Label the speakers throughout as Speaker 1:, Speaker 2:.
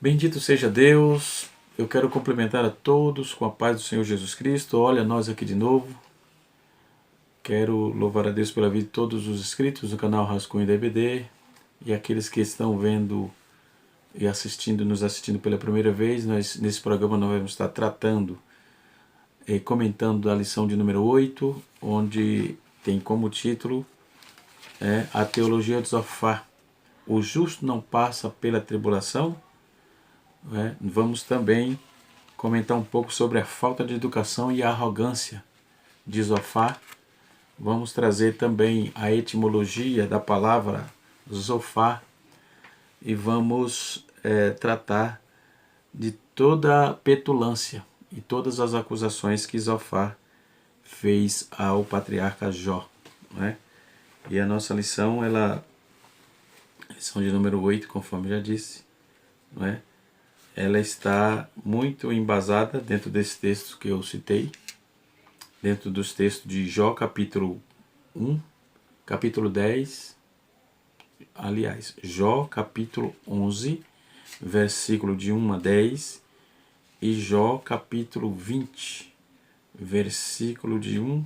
Speaker 1: Bendito seja Deus, eu quero cumprimentar a todos com a paz do Senhor Jesus Cristo. Olha nós aqui de novo. Quero louvar a Deus pela vida de todos os inscritos no canal Rascunho da EBD e aqueles que estão vendo e nos assistindo pela primeira vez. Nesse programa nós vamos estar tratando e comentando a lição de número 8, onde tem como título a teologia de Zofar. O justo não passa pela tribulação. Vamos também comentar um pouco sobre a falta de educação e a arrogância de Zofar. Vamos trazer também a etimologia da palavra Zofar e vamos tratar de toda a petulância e todas as acusações que Zofar fez ao patriarca Jó. E a nossa lição, lição de número 8, conforme já disse, ela está muito embasada dentro desse texto que eu citei, dentro dos textos de Jó capítulo 1, capítulo 10, aliás, Jó capítulo 11, versículo de 1 a 10, e Jó capítulo 20, versículo de 1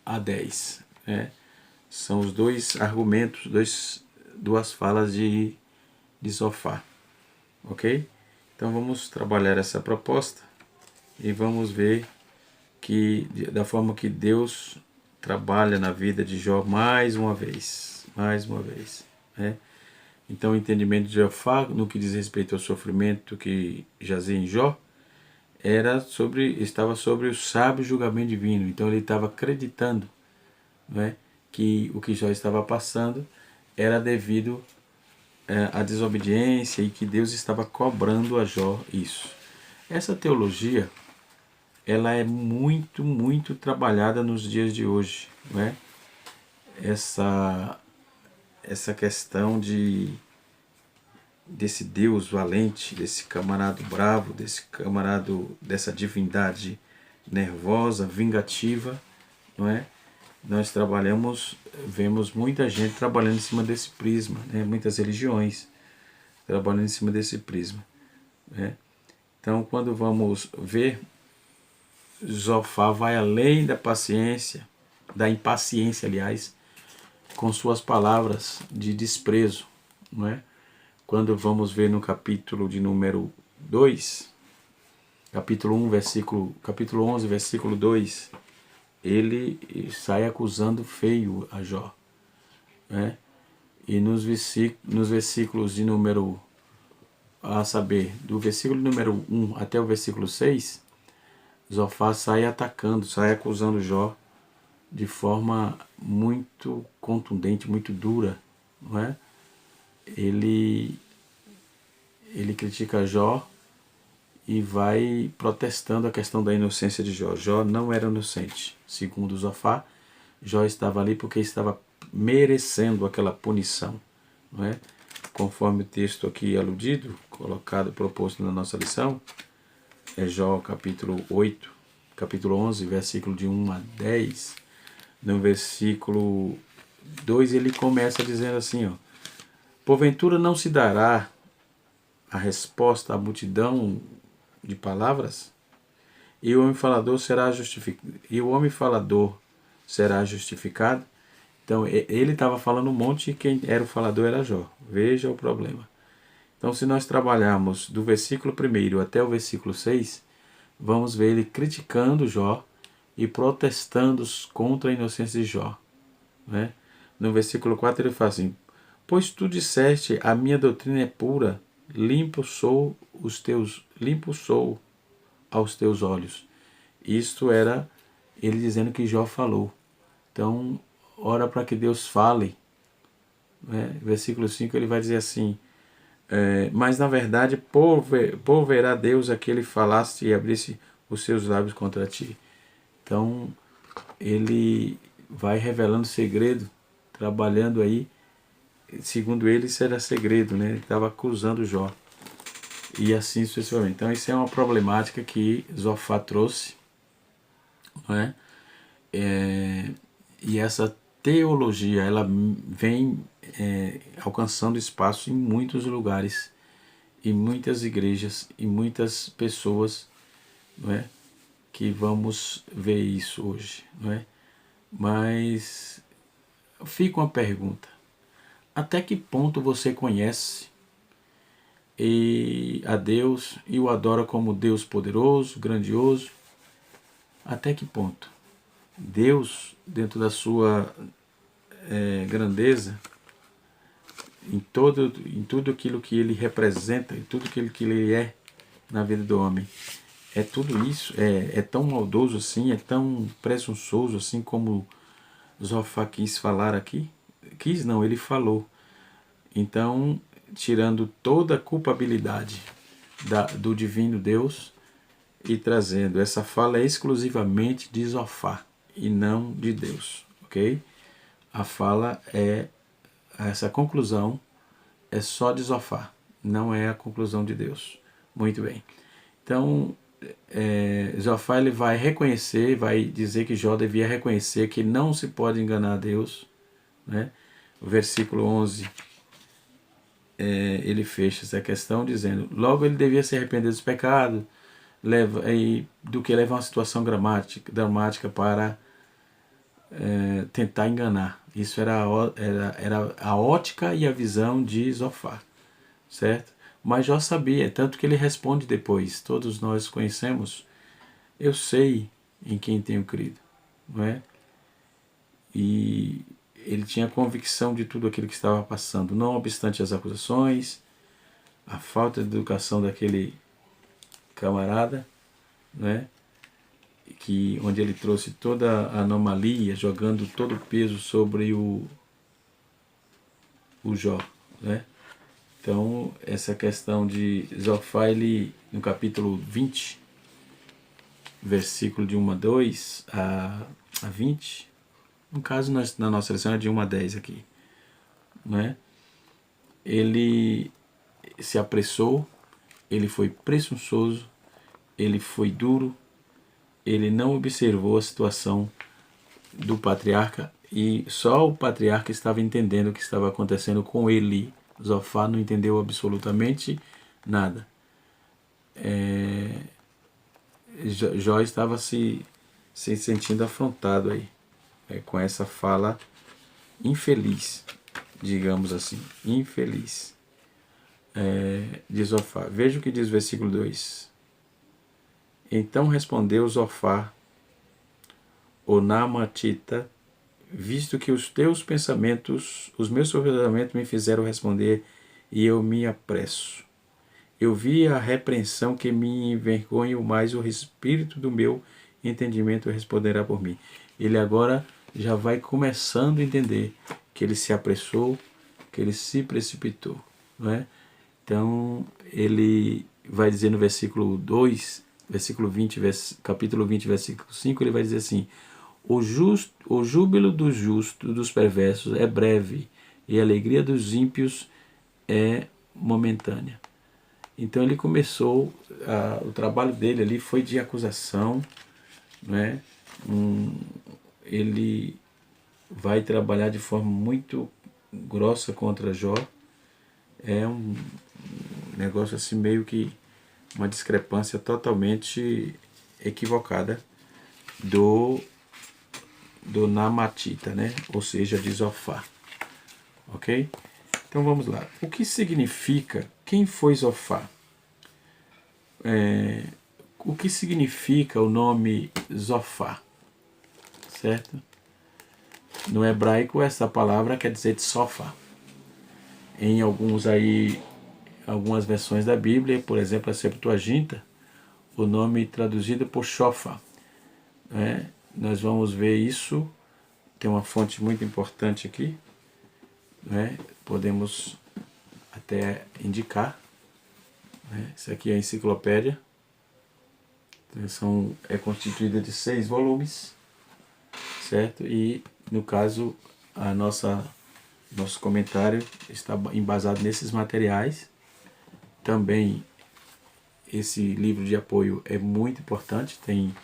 Speaker 1: a 10. São os dois argumentos, duas falas de Zofar. Ok? Então vamos trabalhar essa proposta e vamos ver da forma que Deus trabalha na vida de Jó mais uma vez. Então o entendimento de Zofar no que diz respeito ao sofrimento que jazia em Jó estava sobre o sábio julgamento divino. Então ele estava acreditando que o que Jó estava passando era devido à desobediência e que Deus estava cobrando a Jó isso. Essa teologia ela é muito, muito trabalhada nos dias de hoje. Essa questão desse Deus valente, desse camarada bravo, dessa divindade nervosa, vingativa, nós vemos muita gente trabalhando em cima desse prisma, muitas religiões trabalhando em cima desse prisma. Então, quando vamos ver, Zofar vai além da impaciência, aliás, com suas palavras de desprezo. Quando vamos ver no capítulo de número 2, capítulo 11, versículo 2, ele sai acusando feio a Jó. E nos versículos de número, do versículo número 1 até o versículo 6, Zofar sai acusando Jó de forma muito contundente, muito dura. Ele critica Jó e vai protestando a questão da inocência de Jó. Jó não era inocente. Segundo Zofar, Jó estava ali porque estava merecendo aquela punição. Conforme o texto aqui aludido, proposto na nossa lição, é Jó capítulo 8, capítulo 11, versículo de 1 a 10. No versículo 2 ele começa dizendo assim, porventura não se dará a resposta à multidão de palavras? E o homem falador será justificado? Então ele estava falando um monte e quem era o falador era Jó. Veja o problema. Então, se nós trabalharmos do versículo 1 até o versículo 6, vamos ver ele criticando Jó e protestando contra a inocência de Jó. No versículo 4 ele fala assim, pois tu disseste, a minha doutrina é pura, limpo sou aos teus olhos. Isto era ele dizendo que Jó falou. Então, ora para que Deus fale. Versículo 5 ele vai dizer assim, mas na verdade, por verá Deus a que ele falaste e abrisse os seus lábios contra ti. Então, ele vai revelando segredo, trabalhando aí. Segundo ele, isso era segredo, ele estava acusando Jó. E assim sucessivamente. Então, isso é uma problemática que Zofar trouxe. E essa teologia, ela vem alcançando espaço em muitos lugares, em muitas igrejas, em muitas pessoas, não é? Que vamos ver isso hoje, não é? Mas fica uma pergunta: até que ponto você conhece a Deus e o adora como Deus poderoso, grandioso? Até que ponto? Deus, dentro da sua grandeza, em tudo aquilo que ele representa, em tudo aquilo que ele é na vida do homem, é tudo isso, é tão maldoso assim, é tão presunçoso assim como Zofá quis falar aqui? Quis não, ele falou. Então, tirando toda a culpabilidade do divino Deus e trazendo, essa fala é exclusivamente de Zofá e não de Deus, ok? A fala essa conclusão é só de Zofá, não é a conclusão de Deus. Muito bem. Então, Zofá ele vai reconhecer, vai dizer que Jó devia reconhecer que não se pode enganar a Deus, né? O versículo 11, ele fecha essa questão dizendo: logo ele devia se arrepender dos pecados, do que levar a uma situação dramática para tentar enganar. Isso era a ótica e a visão de Zofar, certo? Mas Jó sabia, tanto que ele responde depois: todos nós conhecemos, eu sei em quem tenho crido, não é? E ele tinha convicção de tudo aquilo que estava passando, não obstante as acusações, a falta de educação daquele camarada, né? Onde ele trouxe toda a anomalia, jogando todo o peso sobre o Jó, né? Então, essa questão de Zofá, ele, no capítulo 20, versículo de 1 a 2 a 20, no caso na nossa lição é de 1 a 10 aqui, né? Ele se apressou, ele foi presunçoso, ele foi duro, ele não observou a situação do patriarca e só o patriarca estava entendendo o que estava acontecendo com ele. Zofá não entendeu absolutamente nada. Jó estava se sentindo afrontado aí, com essa fala infeliz, digamos assim, infeliz, de Zofá. Veja o que diz o versículo 2. Então respondeu Zofá, o Naamatita: visto que os meus pensamentos me fizeram responder, e eu me apresso. Eu vi a repreensão que me envergonha, mas o espírito do meu entendimento responderá por mim. Ele agora já vai começando a entender que ele se apressou, que ele se precipitou, não é? Então, ele vai dizer no versículo 2, versículo 20, capítulo 20, versículo 5, ele vai dizer assim: o júbilo dos justos, dos perversos, é breve, e a alegria dos ímpios é momentânea. Então ele começou, o trabalho dele ali foi de acusação, né? Ele vai trabalhar de forma muito grossa contra Jó. É um negócio assim meio que uma discrepância totalmente equivocada do Naamatita, né? Ou seja, de Zofá. Ok? Então vamos lá. O que significa? Quem foi Zofá? O que significa o nome Zofá? Certo? No hebraico, essa palavra quer dizer de sofá. Em algumas versões da Bíblia, por exemplo, a Septuaginta, o nome traduzido por Shofá. Né? Nós vamos ver isso. Tem uma fonte muito importante aqui, né? Podemos até indicar, né? Isso aqui é a enciclopédia. É constituída de 6 volumes, certo? E no caso nosso comentário está embasado nesses materiais. Também esse livro de apoio é muito importante, tem,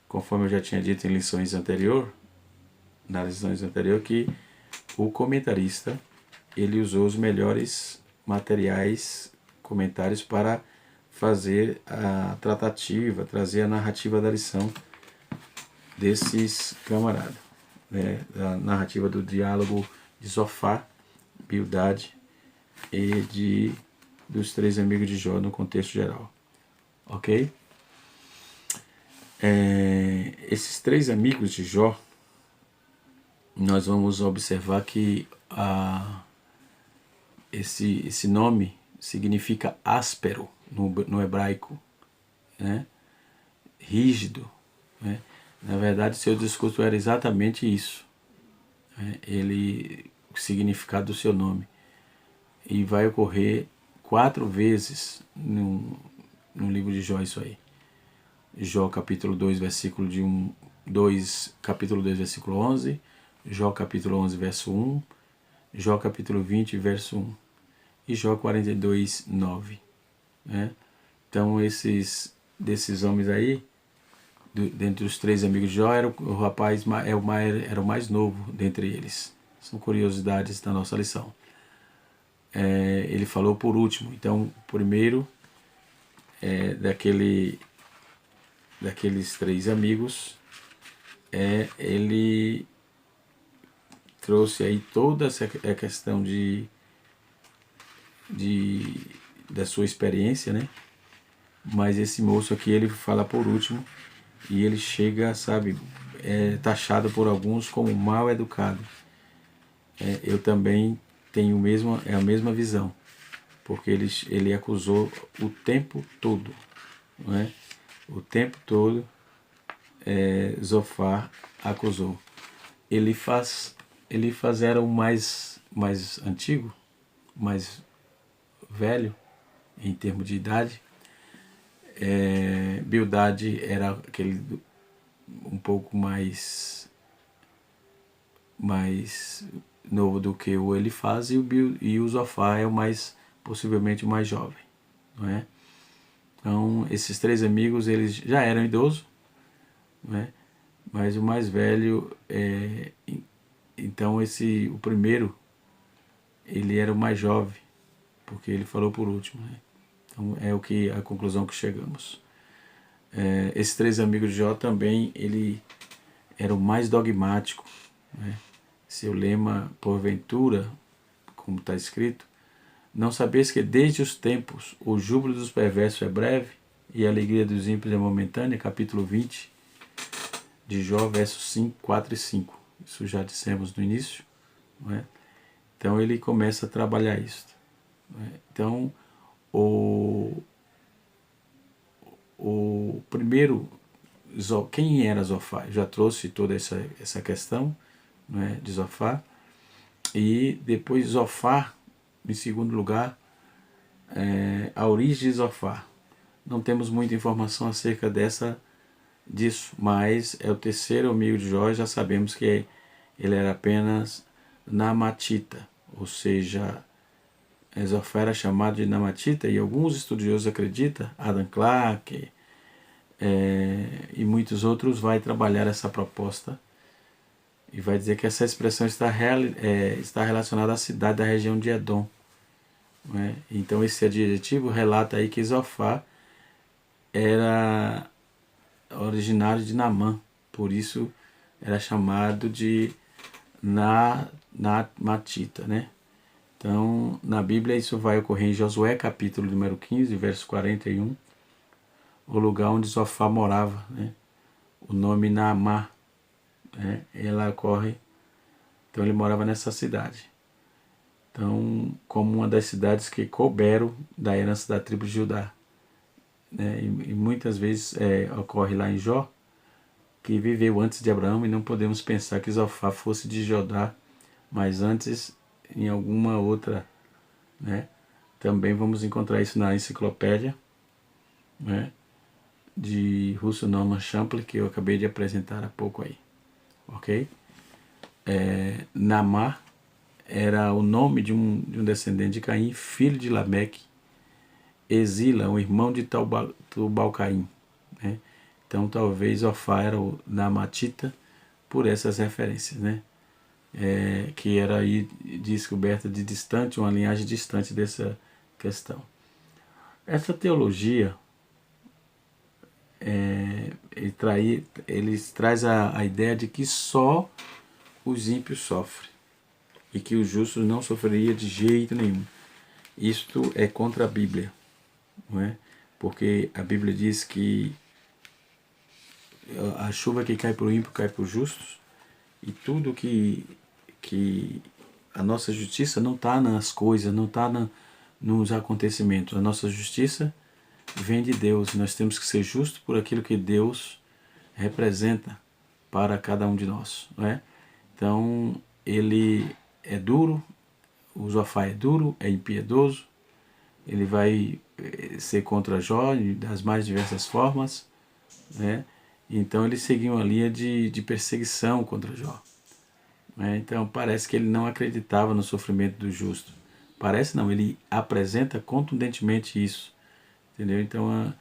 Speaker 1: conforme eu já tinha dito em lições anteriores, nas lições anteriores que o comentarista ele usou os melhores materiais, comentários para fazer a tratativa, trazer a narrativa da lição desses camaradas, né? A narrativa do diálogo de Zofar, Bildade e dos três amigos de Jó no contexto geral, ok? Esses três amigos de Jó, nós vamos observar que esse nome significa áspero no hebraico, né? Rígido, né? Na verdade, seu discurso era exatamente isso, né? O significado do seu nome. E vai ocorrer 4 vezes no livro de Jó isso aí. Jó capítulo 2, versículo de 2, capítulo 2, versículo 11, Jó capítulo 11, verso 1, Jó capítulo 20, verso 1 e Jó 42, 9. Né? Então, desses homens aí, dentre os três amigos de Jó, o rapaz era o mais novo dentre eles. São curiosidades da nossa lição. Ele falou por último. Então, o primeiro daqueles três amigos, ele trouxe aí toda essa questão da sua experiência, né? Mas esse moço aqui, ele fala por último e ele chega, sabe, taxado por alguns como mal educado. Eu também tenho a mesma visão, porque ele acusou o tempo todo, não é? O tempo todo Zofar acusou. Elifaz era o mais antigo, mais velho em termos de idade. Bildade era aquele um pouco mais novo do que o Elifaz, e o Zofar é possivelmente o mais jovem, não é? Então, esses três amigos, eles já eram idosos, né? Mas o mais velho, então o primeiro, ele era o mais jovem, porque ele falou por último, né? Então a conclusão que chegamos. Esses três amigos de Jó também, ele era o mais dogmático, né? Seu lema, porventura, como está escrito, não sabeis que desde os tempos o júbilo dos perversos é breve e a alegria dos ímpios é momentânea, capítulo 20 de Jó, versos 5, 4 e 5. Isso já dissemos no início, não é? Então ele começa a trabalhar isso, não é? Então o primeiro, quem era Zofar? Já trouxe toda essa questão, não é, de Zofar. E depois Zofar, em segundo lugar, a origem de Zofar. Não temos muita informação acerca disso, mas é o terceiro amigo de Jó. Já sabemos que ele era apenas namatita, ou seja, Zofar era chamado de namatita, e alguns estudiosos acreditam, Adam Clarke e muitos outros, vai trabalhar essa proposta e vai dizer que essa expressão está relacionada à cidade da região de Edom, né? Então esse adjetivo relata aí que Zofar era originário de Naamã, por isso era chamado de namatita, né? Então, na Bíblia isso vai ocorrer em Josué, capítulo número 15, verso 41, o lugar onde Zofar morava, né? O nome Naamá, né? Ela ocorre, então ele morava nessa cidade. Então, como uma das cidades que couberam da herança da tribo de Judá, né? E muitas vezes ocorre lá em Jó, que viveu antes de Abraão, e não podemos pensar que Zofar fosse de Judá, mas antes em alguma outra, né? Também vamos encontrar isso na enciclopédia, né, de Russell Norman Champlin, que eu acabei de apresentar há pouco aí, ok? Naamá era o nome de um descendente de Caim, filho de Lameque, Exila, o irmão de Tubal-Caim, né? Então talvez Zofar era o Naamatita, por essas referências, né? Que era aí descoberta de distante, uma linhagem distante dessa questão. Essa teologia ele traz a ideia de que só os ímpios sofrem e que os justos não sofreriam de jeito nenhum. Isto é contra a Bíblia, não é? Porque a Bíblia diz que a chuva que cai para o ímpio cai para os justos, e tudo que a nossa justiça não está nas coisas, não está nos acontecimentos. A nossa justiça vem de Deus. Nós temos que ser justos por aquilo que Deus representa para cada um de nós, não é? Então, ele é duro, o Zofá é duro, é impiedoso, ele vai ser contra Jó das mais diversas formas, né? Então ele seguiu uma linha de perseguição contra Jó. Né? Então parece que ele não acreditava no sofrimento do justo. Parece não, ele apresenta contundentemente isso. Entendeu? Então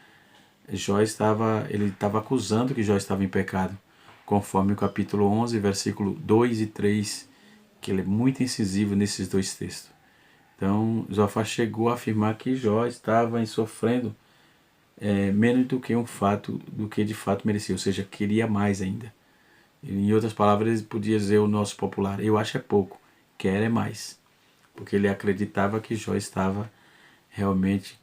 Speaker 1: ele estava acusando que Jó estava em pecado, conforme o capítulo 11, versículo 2 e 3, que ele é muito incisivo nesses dois textos. Então, Zofá chegou a afirmar que Jó estava sofrendo menos do que de fato merecia, ou seja, queria mais ainda. Em outras palavras, ele podia dizer o nosso popular: eu acho é pouco, quer é mais. Porque ele acreditava que Jó estava realmente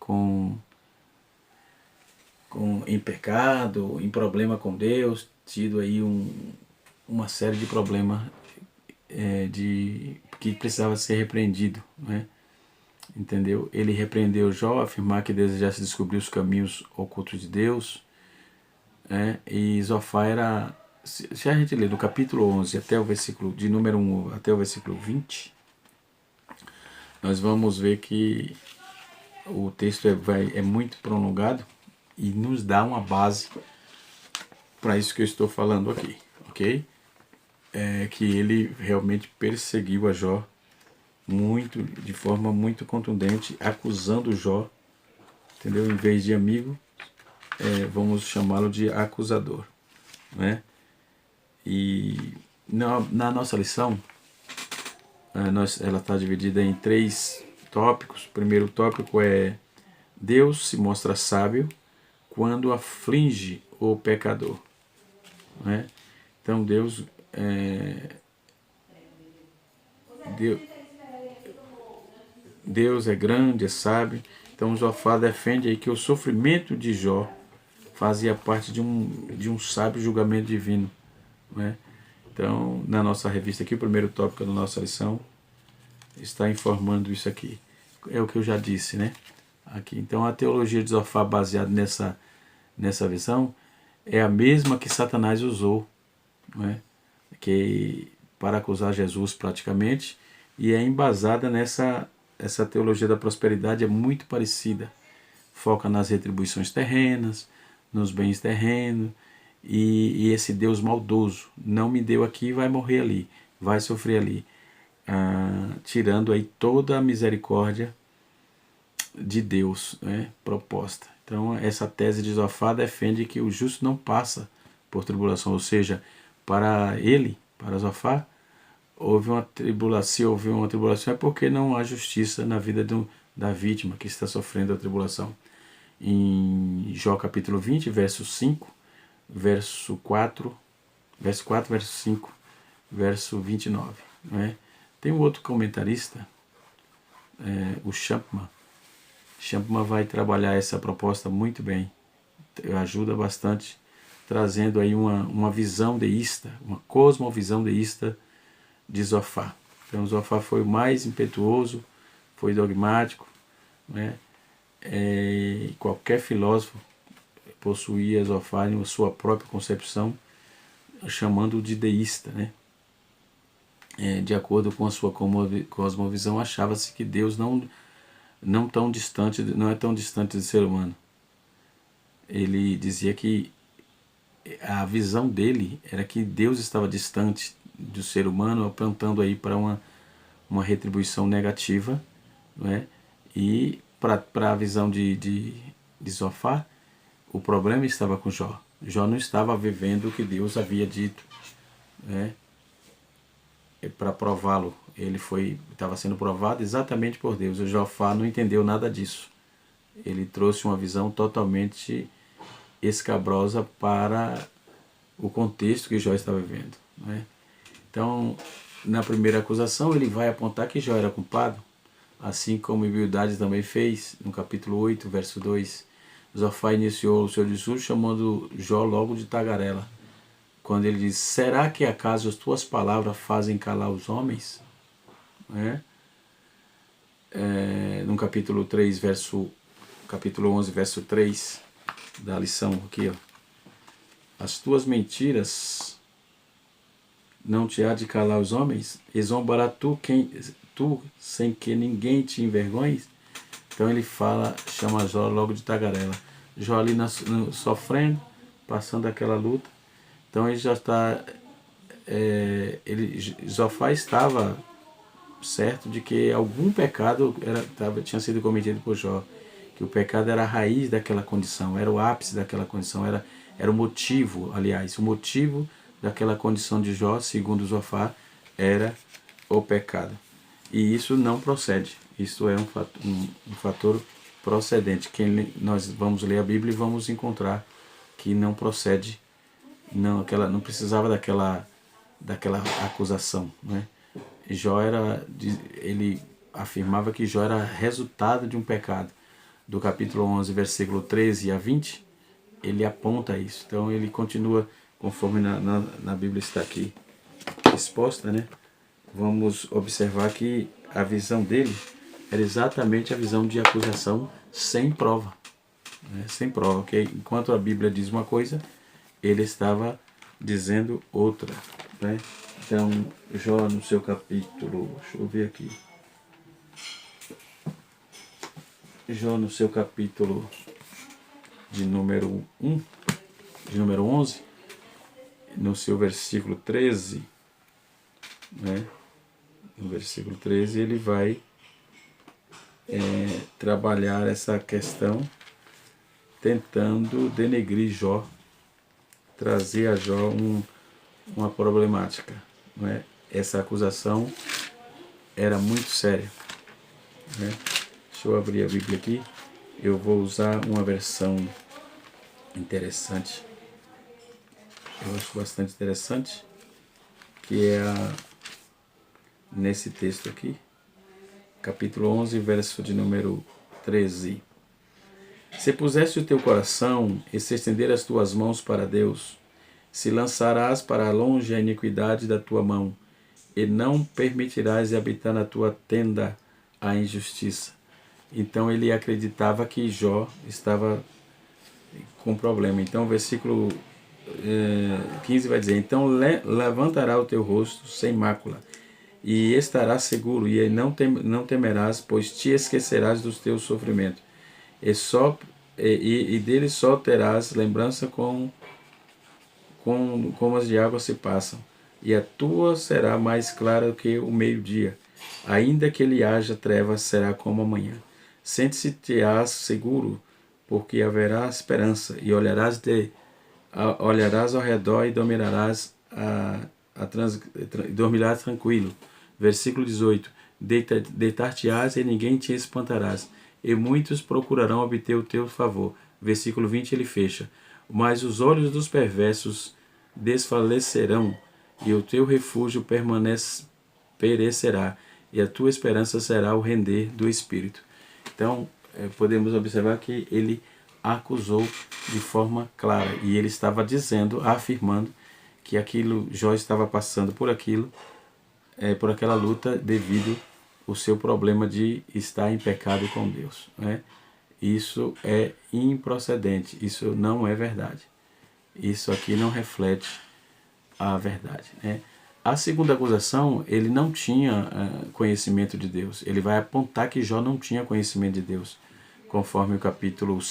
Speaker 1: em pecado, em problema com Deus, tido aí uma série de problemas que precisava ser repreendido, né? Entendeu? Ele repreendeu Jó, afirmar que desejasse descobrir os caminhos ocultos de Deus, né? E Zofá era, se a gente ler do capítulo 11 até o versículo, de número 1 até o versículo 20, nós vamos ver que o texto é muito prolongado e nos dá uma base para isso que eu estou falando aqui, ok? Que ele realmente perseguiu a Jó de forma muito contundente, acusando Jó, entendeu? Em vez de amigo, vamos chamá-lo de acusador, né? E na nossa lição, ela está dividida em 3 tópicos. O primeiro tópico é: Deus se mostra sábio quando aflige o pecador, né? Então Deus é grande, é sábio. Então Zofá defende aí que o sofrimento de Jó fazia parte de um sábio julgamento divino, né? Então, na nossa revista aqui, o primeiro tópico da nossa lição está informando isso aqui. É o que eu já disse, né? Aqui. Então, a teologia de Zofá, baseada nessa visão, é a mesma que Satanás usou, né? Para acusar Jesus praticamente, e é embasada essa teologia da prosperidade, é muito parecida. Foca nas retribuições terrenas, nos bens terrenos, e esse Deus maldoso não me deu aqui, vai morrer ali, vai sofrer ali, tirando aí toda a misericórdia de Deus, né, proposta. Então essa tese de Zofá defende que o justo não passa por tribulação, ou seja, para Zofá, se houve uma tribulação é porque não há justiça na vida da vítima que está sofrendo a tribulação. Em Jó capítulo 20, verso 5, verso 4, verso 5, verso 29. Né? Tem um outro comentarista, o Champman. Champman vai trabalhar essa proposta muito bem, ajuda bastante, trazendo aí uma visão deísta, uma cosmovisão deísta de Zofá. Então Zofá foi o mais impetuoso, foi dogmático, né? Qualquer filósofo possuía Zofá em sua própria concepção, chamando-o de deísta, né? De acordo com a sua cosmovisão, achava-se que Deus não é tão distante do ser humano. Ele dizia que a visão dele era que Deus estava distante do ser humano, apontando aí para uma retribuição negativa, né? E para a visão de Zofá, o problema estava com Jó. Jó não estava vivendo o que Deus havia dito, né, para prová-lo. Ele estava sendo provado exatamente por Deus. O Jofar não entendeu nada disso. Ele trouxe uma visão totalmente escabrosa para o contexto que Jó estava vivendo, né? Então, na primeira acusação, ele vai apontar que Jó era culpado, assim como Bildade também fez, no capítulo 8, verso 2. Jofar iniciou o seu discurso chamando Jó logo de tagarela, quando ele diz: será que acaso as tuas palavras fazem calar os homens? Né? No capítulo 3, capítulo 11, verso 3 da lição aqui, ó. As tuas mentiras não te há de calar os homens? E zombará tu sem que ninguém te envergonhe? Então ele chama Jó logo de tagarela. Jó ali sofrendo, passando aquela luta. Então ele já está... Jofar estava certo de que algum pecado tinha sido cometido por Jó. Que o pecado era a raiz daquela condição, era o ápice daquela condição, era o motivo, aliás, o motivo daquela condição de Jó, segundo Jofar, era o pecado. E isso não procede, isso é um fator procedente. Nós vamos ler a Bíblia e vamos encontrar que não procede, não precisava daquela acusação, né? Ele afirmava que Jó era resultado de um pecado. Do capítulo 11, versículo 13 a 20, ele aponta isso. Então ele continua conforme na Bíblia está aqui exposta, né? Vamos observar que a visão dele era exatamente a visão de acusação sem prova, né? Sem prova, ok? Enquanto a Bíblia diz uma coisa, ele estava dizendo outra, né? Então, Jó no seu capítulo, deixa eu ver aqui, Jó no seu capítulo de número 1, de número 11, no seu versículo 13, né? No versículo 13 ele vai trabalhar essa questão tentando denegrir Jó, trazer a Jó uma problemática, não é? Essa acusação era muito séria, né? Deixa eu abrir a Bíblia aqui. Eu vou usar uma versão interessante. Eu acho bastante interessante. Que é nesse texto aqui. Capítulo 11, verso de número 13. Se puseste o teu coração e se estender as tuas mãos para Deus, se lançarás para longe a iniquidade da tua mão, e não permitirás habitar na tua tenda a injustiça. Então ele acreditava que Jó estava com problema. Então o versículo 15 vai dizer: então levantará o teu rosto sem mácula, e estarás seguro, e não temerás, pois te esquecerás dos teus sofrimentos, e dele só terás lembrança como as de água se passam, e a tua será mais clara que o meio-dia, ainda que ele haja trevas, será como amanhã. Sente-te-ás seguro, porque haverá esperança, e olharás ao redor e dormirás tranquilo. Versículo 18. Deitar-te-ás e ninguém te espantarás, e muitos procurarão obter o teu favor. Versículo 20 ele fecha: mas os olhos dos perversos desfalecerão, e o teu refúgio perecerá, e a tua esperança será o render do espírito. Então, podemos observar que ele acusou de forma clara, e ele estava afirmando que Jó estava passando por aquela luta devido ao seu problema de estar em pecado com Deus, né? Isso é improcedente, isso não é verdade. Isso aqui não reflete a verdade, né? A segunda acusação, ele não tinha conhecimento de Deus. Ele vai apontar que Jó não tinha conhecimento de Deus, conforme o capítulo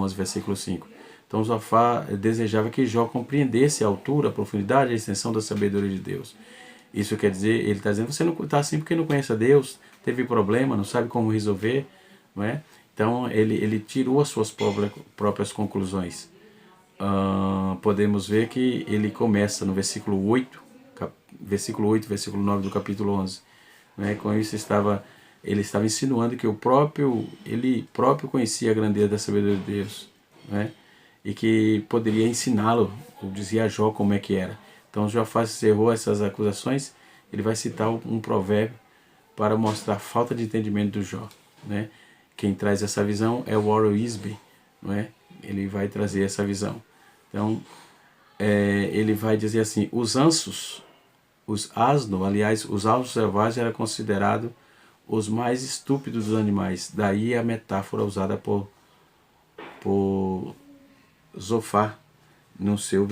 Speaker 1: 11, versículo 5. Então Jofar desejava que Jó compreendesse a altura, a profundidade e a extensão da sabedoria de Deus. Isso quer dizer, ele está dizendo, você não está assim porque não conhece a Deus, teve problema, não sabe como resolver, não é? Então ele tirou as suas próprias conclusões. podemos ver que ele começa no versículo 8, versículo 9 do capítulo 11. Né? Com isso ele estava insinuando que ele próprio conhecia a grandeza da sabedoria de Deus, né? E que poderia ensiná-lo, ou dizia a Jó como é que era. Então Jó encerrou essas acusações, ele vai citar um provérbio para mostrar a falta de entendimento do Jó, né? Quem traz essa visão é o Warren Wiersbe, não é? Ele vai trazer essa visão. Então, ele vai dizer assim, os asnos selvagens eram considerados os mais estúpidos dos animais. Daí a metáfora usada por Zofar no seu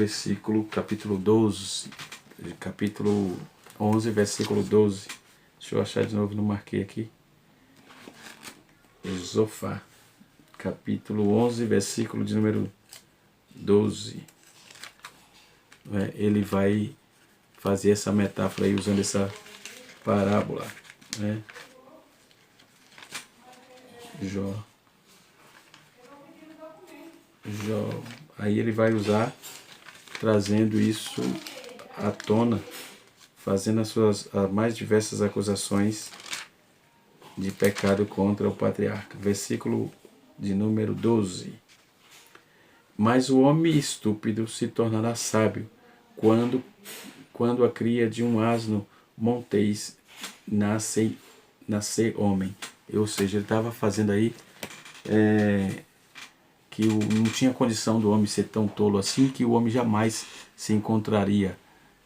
Speaker 1: capítulo 11, versículo 12. Deixa eu achar de novo, não marquei aqui. Zofar, capítulo 11, versículo de número 12. Ele vai fazer essa metáfora aí, usando essa parábola, né? Jó. Aí ele vai usar, trazendo isso à tona, fazendo as mais diversas acusações de pecado contra o patriarca. Versículo de número 12. Mas o homem estúpido se tornará sábio quando a cria de um asno montês nascer homem. Ou seja, ele estava fazendo aí que não tinha condição do homem ser tão tolo assim, que o homem jamais se encontraria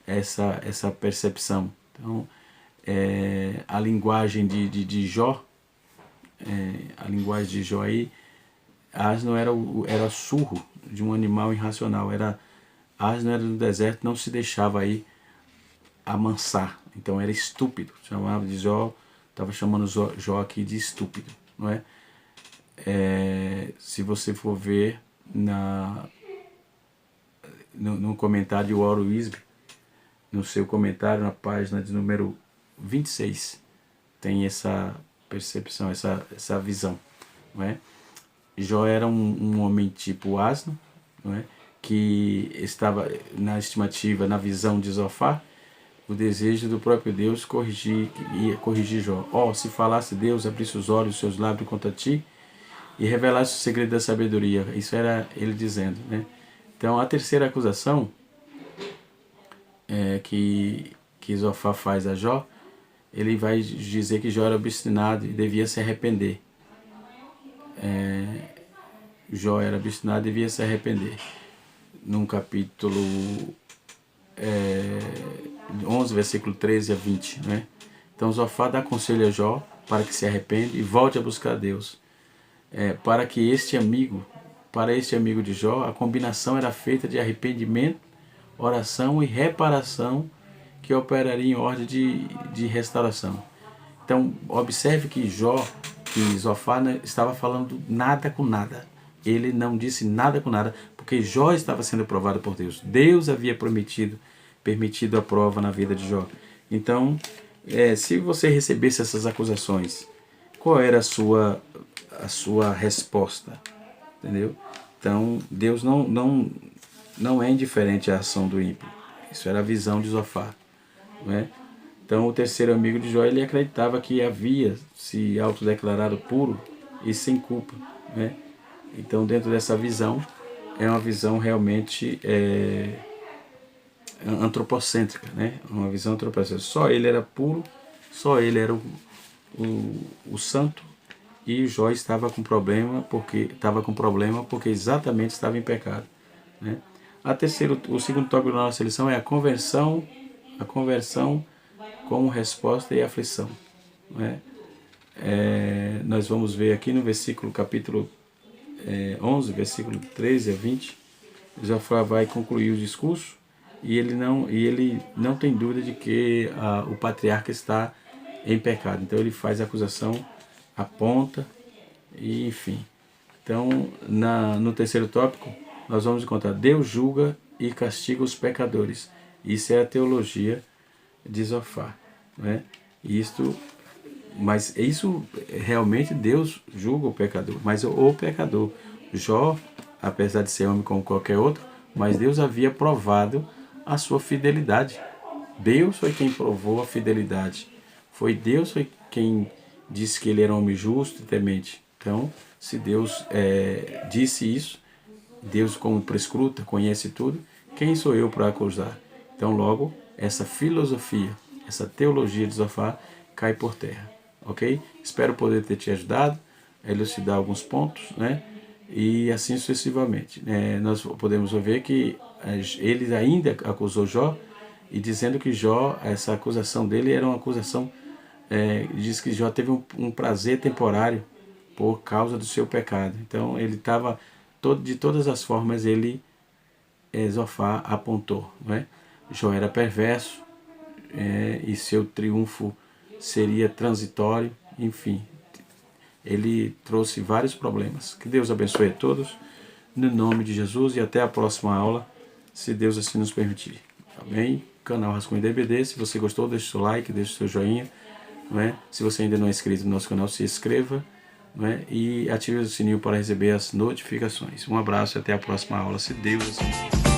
Speaker 1: essa percepção. Então, a linguagem de Jó, a linguagem de Jó aí, asno era surro de um animal irracional, asno era no deserto, não se deixava aí amansar, então era estúpido, chamava de Jó, estava chamando Jó aqui de estúpido, não é? Se você for ver no comentário de Warren Wiersbe, no seu comentário na página de número 26, tem essa percepção, essa visão, não é? Jó era um homem tipo asno, não é? Que estava na estimativa, na visão de Zofar, o desejo do próprio Deus ia corrigir Jó. Se falasse Deus, abrisse os olhos, os seus lábios contra ti e revelasse o segredo da sabedoria. Isso era ele dizendo, né? Então a terceira acusação que Zofar faz a Jó, ele vai dizer que Jó era obstinado e devia se arrepender. Jó era obstinado e devia se arrepender. Num capítulo 11, versículo 13 a 20, né? Então Zofar dá conselho a Jó para que se arrependa e volte a buscar Deus. Para este amigo de Jó, a combinação era feita de arrependimento, oração e reparação, que operaria em ordem de restauração. Então, observe que Zofar estava falando nada com nada. Ele não disse nada com nada, porque Jó estava sendo provado por Deus. Deus havia permitido a prova na vida de Jó. Então, se você recebesse essas acusações, qual era a sua resposta? Entendeu? Então, Deus não é indiferente à ação do ímpio. Isso era a visão de Zofar, não é? Então, o terceiro amigo de Jó, ele acreditava que havia se autodeclarado puro e sem culpa, né? Então, dentro dessa visão, é uma visão realmente antropocêntrica, né? Uma visão antropocêntrica. Só ele era puro, só ele era o santo, e Jó estava com problema porque exatamente estava em pecado, né? O segundo tópico da nossa lição é a conversão como resposta e aflição, né? Nós vamos ver aqui no capítulo 11, versículo 13 a 20, Zofar vai concluir o discurso e ele não tem dúvida de que o patriarca está em pecado. Então ele faz a acusação, aponta e enfim. Então no terceiro tópico nós vamos encontrar Deus julga e castiga os pecadores. Isso é a teologia de Zofar, né? Mas isso realmente Deus julga o pecador, mas o pecador. Jó, apesar de ser homem como qualquer outro, mas Deus havia provado a sua fidelidade. Deus foi quem provou a fidelidade. Foi Deus foi quem disse que ele era um homem justo e temente. Então, se Deus disse isso, Deus como prescruta, conhece tudo, quem sou eu para acusar? Então, logo, essa filosofia, essa teologia de Zofar cai por terra, ok? Espero poder ter te ajudado a elucidar alguns pontos, né? E assim sucessivamente. Nós podemos ver que ele ainda acusou Jó, e dizendo que Jó, essa acusação dele era uma acusação, diz que Jó teve um prazer temporário por causa do seu pecado. Então ele estava, de todas as formas, ele, Zofar apontou, não é? Jó era perverso, e seu triunfo seria transitório, enfim, ele trouxe vários problemas. Que Deus abençoe a todos, no nome de Jesus, e até a próxima aula, se Deus assim nos permitir. Amém? Canal Rascunho DBD, se você gostou, deixe seu like, deixe seu joinha, não é? Se você ainda não é inscrito no nosso canal, se inscreva, não é? E ative o sininho para receber as notificações. Um abraço e até a próxima aula, se Deus assim.